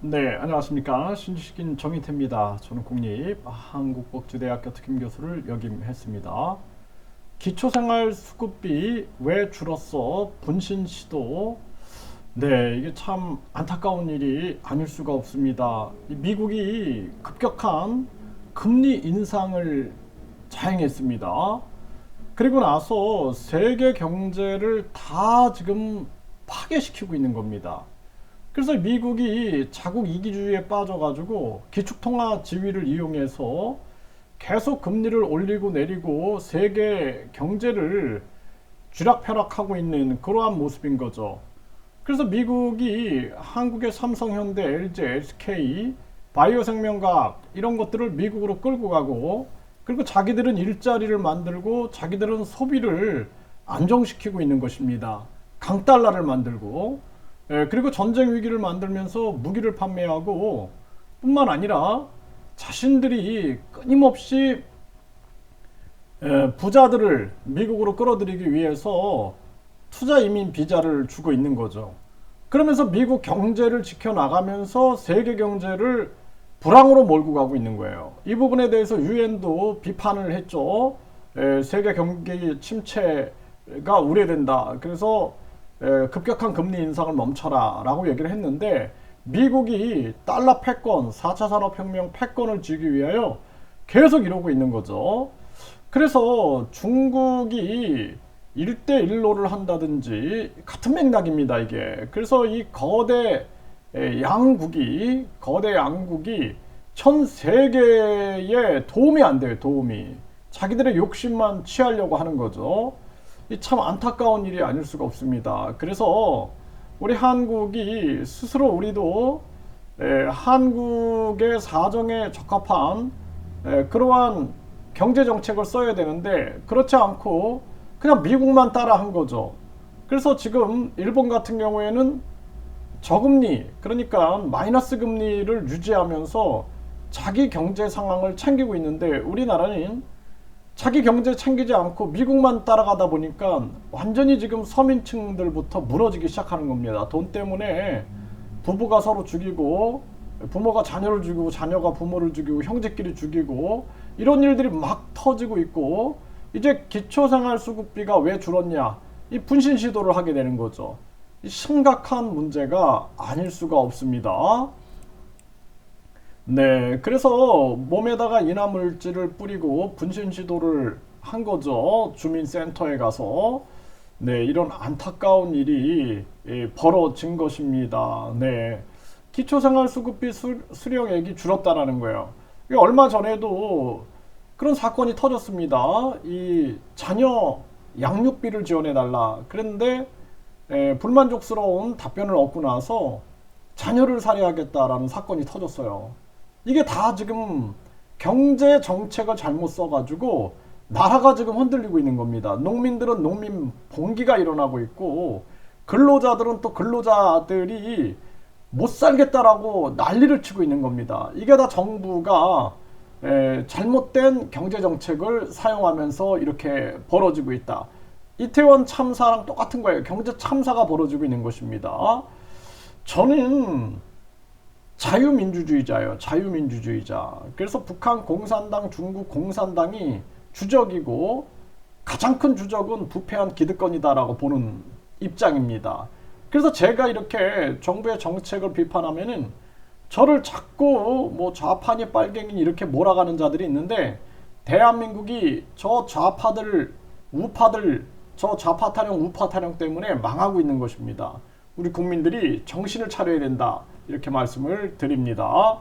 네, 안녕하십니까. 신지식인 정희태입니다. 저는 국립한국복지대학교 특임 교수를 역임했습니다. 기초생활수급비 왜 줄었어? 분신 시도. 네, 이게 참 안타까운 일이 아닐 수가 없습니다. 이 미국이 급격한 금리 인상을 자행했습니다. 그리고 나서 세계 경제를 다 지금 파괴시키고 있는 겁니다. 그래서 미국이 자국 이기주의에 빠져가지고 기축통화 지위를 이용해서 계속 금리를 올리고 내리고 세계 경제를 쥐락펴락하고 있는 그러한 모습인 거죠. 그래서 미국이 한국의 삼성, 현대, LG, SK, 바이오생명과학 이런 것들을 미국으로 끌고 가고, 그리고 자기들은 일자리를 만들고 자기들은 소비를 안정시키고 있는 것입니다. 강달러를 만들고, 그리고 전쟁 위기를 만들면서 무기를 판매하고 뿐만 아니라 자신들이 끊임없이 부자들을 미국으로 끌어들이기 위해서 투자 이민 비자를 주고 있는 거죠. 그러면서 미국 경제를 지켜나가면서 세계 경제를 불황으로 몰고 가고 있는 거예요. 이 부분에 대해서 유엔도 비판을 했죠. 세계 경기 침체가 우려된다. 그래서 급격한 금리 인상을 멈춰라 라고 얘기를 했는데, 미국이 달러 패권, 4차 산업혁명 패권을 쥐기 위하여 계속 이러고 있는 거죠. 그래서 중국이 1대1로를 한다든지 같은 맥락입니다, 이게. 그래서 이 거대 양국이 전 세계에 도움이 안 돼요, 도움이. 자기들의 욕심만 취하려고 하는 거죠. 이 참 안타까운 일이 아닐 수가 없습니다. 그래서 우리 한국이 스스로 우리도 한국의 사정에 적합한 그러한 경제 정책을 써야 되는데, 그렇지 않고 그냥 미국만 따라한 거죠. 그래서 지금 일본 같은 경우에는 저금리, 그러니까 마이너스 금리를 유지하면서 자기 경제 상황을 챙기고 있는데, 우리나라는 자기 경제 챙기지 않고 미국만 따라가다 보니까 완전히 지금 서민층들부터 무너지기 시작하는 겁니다. 돈 때문에 부부가 서로 죽이고, 부모가 자녀를 죽이고, 자녀가 부모를 죽이고, 형제끼리 죽이고, 이런 일들이 막 터지고 있고, 이제 기초생활수급비가 왜 줄었냐, 이 분신 시도를 하게 되는 거죠. 이 심각한 문제가 아닐 수가 없습니다. 네, 그래서 몸에다가 인화물질을 뿌리고 분신 시도를 한 거죠. 주민센터에 가서. 네, 이런 안타까운 일이 벌어진 것입니다. 네, 기초생활수급비 수령액이 줄었다라는 거예요. 얼마 전에도 그런 사건이 터졌습니다. 이 자녀 양육비를 지원해달라. 그런데 불만족스러운 답변을 얻고 나서 자녀를 살해하겠다라는 사건이 터졌어요. 이게 다 지금 경제 정책을 잘못 써가지고 나라가 지금 흔들리고 있는 겁니다. 농민들은 농민 봉기가 일어나고 있고, 근로자들은 또 근로자들이 못 살겠다라고 난리를 치고 있는 겁니다. 이게 다 정부가 잘못된 경제 정책을 사용하면서 이렇게 벌어지고 있다. 이태원 참사랑 똑같은 거예요. 경제 참사가 벌어지고 있는 것입니다. 저는 자유민주주의자예요. 자유민주주의자. 그래서 북한 공산당, 중국 공산당이 주적이고, 가장 큰 주적은 부패한 기득권이다라고 보는 입장입니다. 그래서 제가 이렇게 정부의 정책을 비판하면은 저를 자꾸 뭐 좌파니 빨갱이니 이렇게 몰아가는 자들이 있는데, 대한민국이 저 좌파들, 우파들, 저 좌파 타령, 우파 타령 때문에 망하고 있는 것입니다. 우리 국민들이 정신을 차려야 된다, 이렇게 말씀을 드립니다.